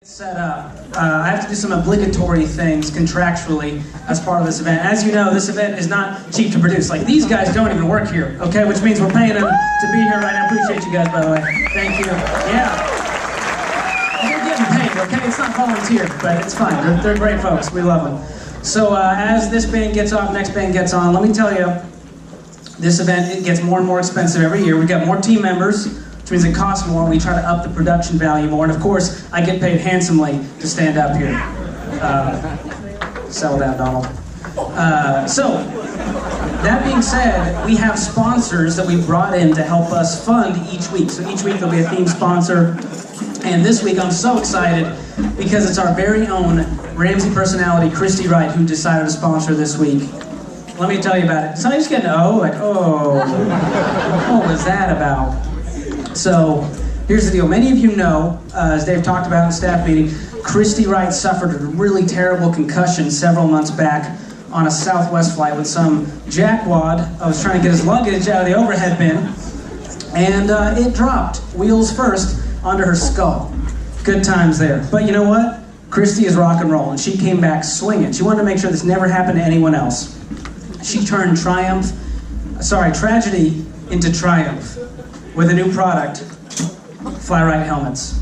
Set up. I have to do some obligatory things contractually as part of this event. As you know, this event is not cheap to produce. Like, these guys don't even work here, okay? Which means we're paying them to be here right now. Appreciate you guys, by the way. Thank you. Yeah. They're getting paid, okay? It's not volunteer, but it's fine. They're great folks. We love them. So as this band gets off, next band gets on, let me tell you, this event, it gets more and more expensive every year. We've got more team members, which means it costs more, and we try to up the production value more. And of course, I get paid handsomely to stand up here. Settle down, Donald. So, that being said, we have sponsors that we brought in to help us fund each week. So each week there'll be a theme sponsor. And this week I'm so excited because it's our very own Ramsey personality, Christy Wright, who decided to sponsor this week. Let me tell you about it. So I just get an O, like, oh, what was that about? So, here's the deal. Many of you know, as Dave talked about in the staff meeting, Christy Wright suffered a really terrible concussion several months back on a Southwest flight with some jackwad. I was trying to get his luggage out of the overhead bin, and it dropped, wheels first, onto her skull. Good times there. But you know what? Christy is rock and roll, and she came back swinging. She wanted to make sure this never happened to anyone else. She turned tragedy into triumph with a new product, Fly Right helmets.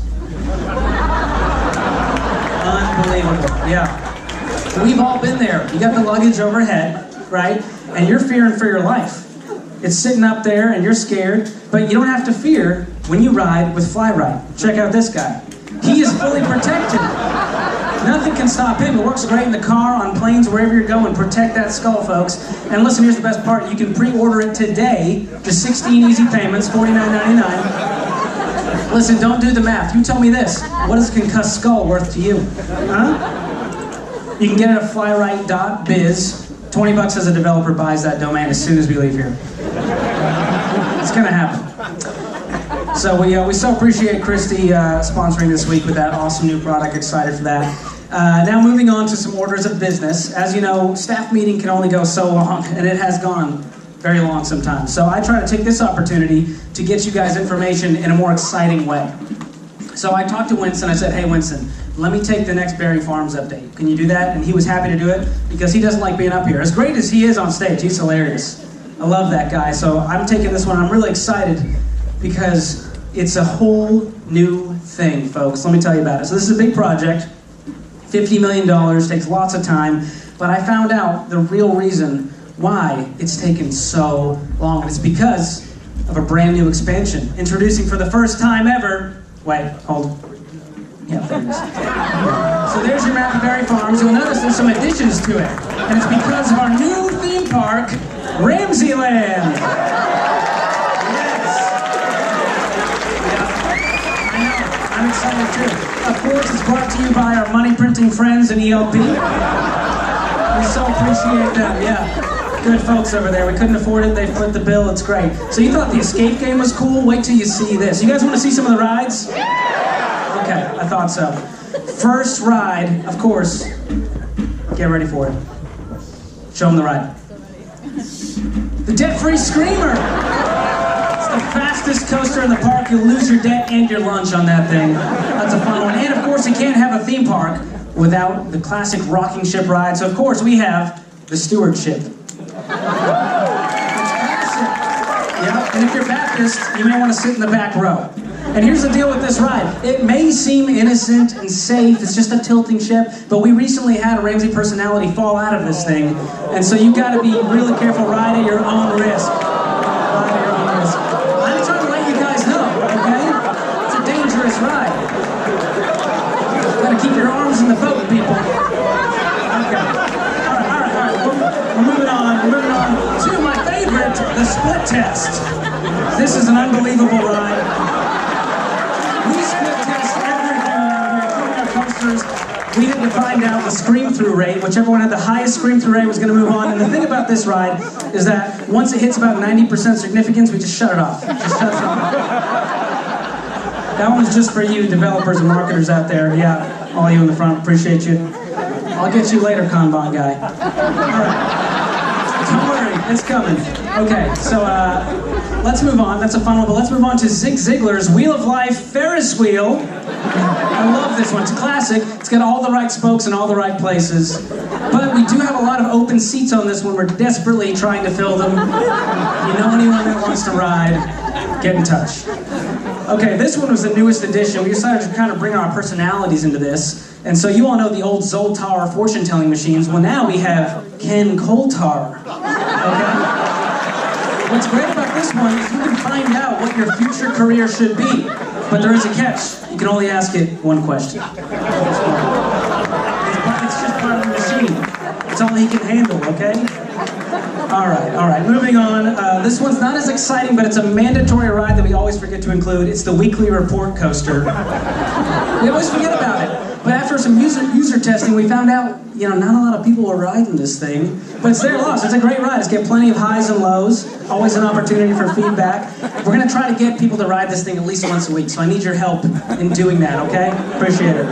Unbelievable, yeah. We've all been there. You got the luggage overhead, right? And you're fearing for your life. It's sitting up there and you're scared, but you don't have to fear when you ride with Fly Right. Check out this guy. He is fully protected. Nothing can stop him. It works great in the car, on planes, wherever you're going. Protect that skull, folks. And listen, here's the best part. You can pre-order it today. Just 16 easy payments, $49.99. Listen, don't do the math. You tell me this. What is a concussed skull worth to you? Huh? You can get it at flyright.biz. $20 as a developer buys that domain as soon as we leave here. It's going to happen. So we so appreciate Christy sponsoring this week with that awesome new product. Excited for that. Now moving on to some orders of business. As you know, staff meeting can only go so long, and it has gone very long sometimes. So I try to take this opportunity to get you guys information in a more exciting way. So I talked to Winston. I said, hey Winston, let me take the next Berry Farms update. Can you do that? And he was happy to do it because he doesn't like being up here. As great as he is on stage, he's hilarious. I love that guy. So I'm taking this one. I'm really excited because it's a whole new thing, folks. Let me tell you about it. So this is a big project, $50 million, takes lots of time, but I found out the real reason why it's taken so long, and it's because of a brand new expansion. Introducing for the first time ever, wait, hold. Yeah, there it is. So there's your map of Berry Farms. You'll notice there's some additions to it, and it's because of our new theme park, Ramseyland. I'm excited too. Of course, it's brought to you by our money printing friends in ELP. We so appreciate them, yeah. Good folks over there. We couldn't afford it, they foot the bill, it's great. So you thought the escape game was cool? Wait till you see this. You guys want to see some of the rides? Okay, I thought so. First ride, of course, get ready for it. Show them the ride. The debt-free Screamer. The fastest coaster in the park. You'll lose your debt and your lunch on that thing. That's a fun one. And of course, you can't have a theme park without the classic rocking ship ride. So of course, we have the Stewardship. It's classic. Yeah. And if you're Baptist, you may want to sit in the back row. And here's the deal with this ride. It may seem innocent and safe. It's just a tilting ship. But we recently had a Ramsey personality fall out of this thing. And so you've got to be really careful. Ride at your own risk. Ride at your own risk. I'm trying to let you guys know, okay? It's a dangerous ride. Gotta keep your arms in the boat, people. Okay. All right. We're moving on. We're moving on to my favorite, the split test. This is an unbelievable ride. We split test everything around here, including our coasters. We had to find out the scream-through rate. Whichever one had the highest scream-through rate was going to move on. And the thing about this ride is that once it hits about 90% significance, we just shut it off. Just shut it off. That one's just for you developers and marketers out there. Yeah, all you in the front, appreciate you. I'll get you later, Kanban guy. All right. Don't worry, it's coming. Okay, so let's move on. That's a fun one, but let's move on to Zig Ziglar's Wheel of Life Ferris Wheel. I love this one. It's a classic. It's got all the right spokes in all the right places. But we do have a lot of open seats on this one. We're desperately trying to fill them. You know anyone that wants to ride, get in touch. Okay, this one was the newest edition. We decided to kind of bring our personalities into this. And so you all know the old Zoltar fortune-telling machines. Well, now we have Ken Coulter. Okay? What's great about this one is you can find out what your future career should be. But there is a catch. You can only ask it one question. It's just part of the machine. It's all he can handle, okay? All right, moving on. This one's not as exciting, but it's a mandatory ride that we always forget to include. It's the Weekly Report coaster. We always forget about it. But after some user testing, we found out, you know, not a lot of people are riding this thing. But it's their loss. It's a great ride. It's got plenty of highs and lows. Always an opportunity for feedback. We're going to try to get people to ride this thing at least once a week. So I need your help in doing that, okay? Appreciate it.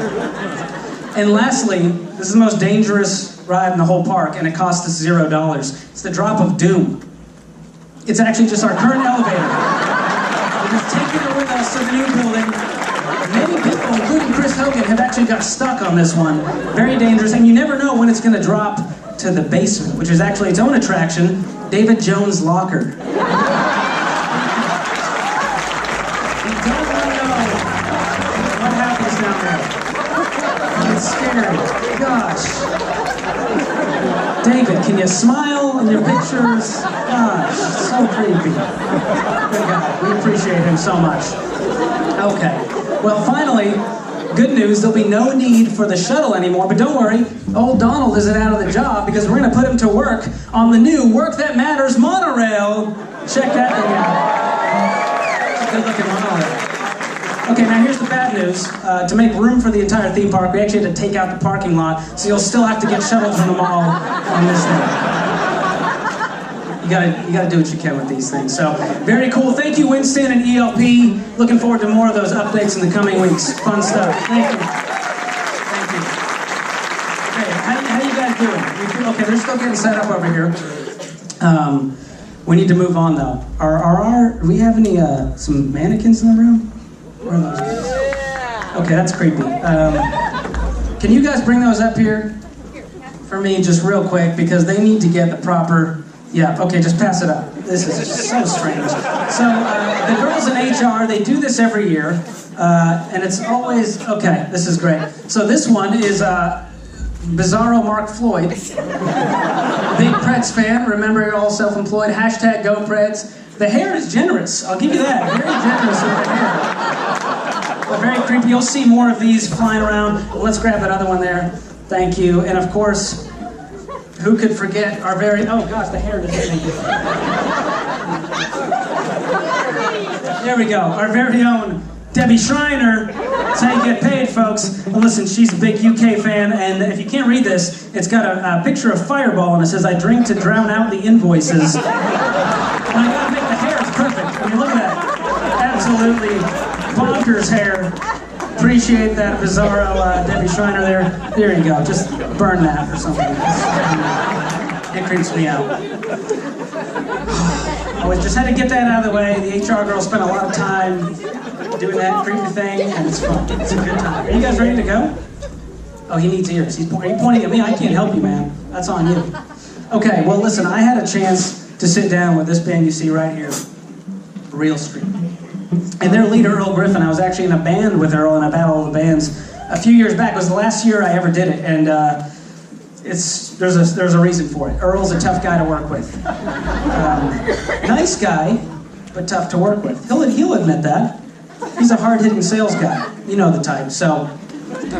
And lastly, this is the most dangerous ride in the whole park, and it cost us $0. It's the Drop of Doom. It's actually just our current elevator. We're just taking it with us to the new building. Many people, including Chris Hogan, have actually got stuck on this one. Very dangerous, and you never know when it's going to drop to the basement, which is actually its own attraction, David Jones' locker. You don't want to know what happens down there. It's scary. Gosh. David, can you smile in your pictures? Gosh, so creepy. Good guy. We appreciate him so much. Okay. Well, finally, good news, there'll be no need for the shuttle anymore, but don't worry, old Donald isn't out of the job because we're going to put him to work on the new Work That Matters monorail. Check that thing out. It's a good-looking monorail. Okay, now here's the bad news. To make room for the entire theme park, we actually had to take out the parking lot, so you'll still have to get shuttled from the mall on this thing. You gotta do what you can with these things. So, very cool. Thank you, Winston and ELP. Looking forward to more of those updates in the coming weeks. Fun stuff. Thank you. Thank you. Okay, how you guys doing? Okay, they're still getting set up over here. We need to move on though. Do we have any some mannequins in the room? Where are those guys? Okay, that's creepy. Can you guys bring those up here for me, just real quick, because they need to get the proper. Yeah, okay, just pass it up. This is just so strange. So, the girls in HR, they do this every year, and it's always, okay, this is great. So this one is Bizarro Mark Floyd. Big Preds fan, remember you're all self-employed, hashtag GoPreds. The hair is generous, I'll give you that, very generous with the hair. But very creepy, you'll see more of these flying around. Let's grab that other one there, thank you. And of course, who could forget our very, oh gosh, the hair just hit me. There we go, our very own Debbie Schreiner. That's how you get paid, folks. Well, listen, she's a big UK fan, and if you can't read this, it's got a picture of Fireball, and it says, "I drink to drown out the invoices." And I gotta make the hair, it's perfect. I mean, look at that. Absolutely bonkers hair. Appreciate that, Bizarro Debbie Schreiner there. There you go, just burn that or something. It creeps me out. I just had to get that out of the way. The HR girl spent a lot of time doing that creepy thing, and it's fun. It's a good time. Are you guys ready to go? Oh, he needs ears. Are you pointing at me? I can't help you, man. That's on you. Okay, well, listen, I had a chance to sit down with this band you see right here, Real Street. And their leader, Earl Griffin, I was actually in a band with Earl in a battle of the bands a few years back. It was the last year I ever did it, and there's a reason for it. Earl's a tough guy to work with. Nice guy, but tough to work with. He'll admit that. He's a hard-hitting sales guy. You know the type. So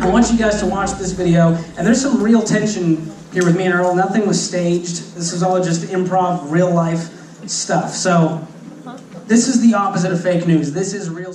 I want you guys to watch this video, and there's some real tension here with me and Earl. Nothing was staged. This is all just improv, real-life stuff. So this is the opposite of fake news. This is real.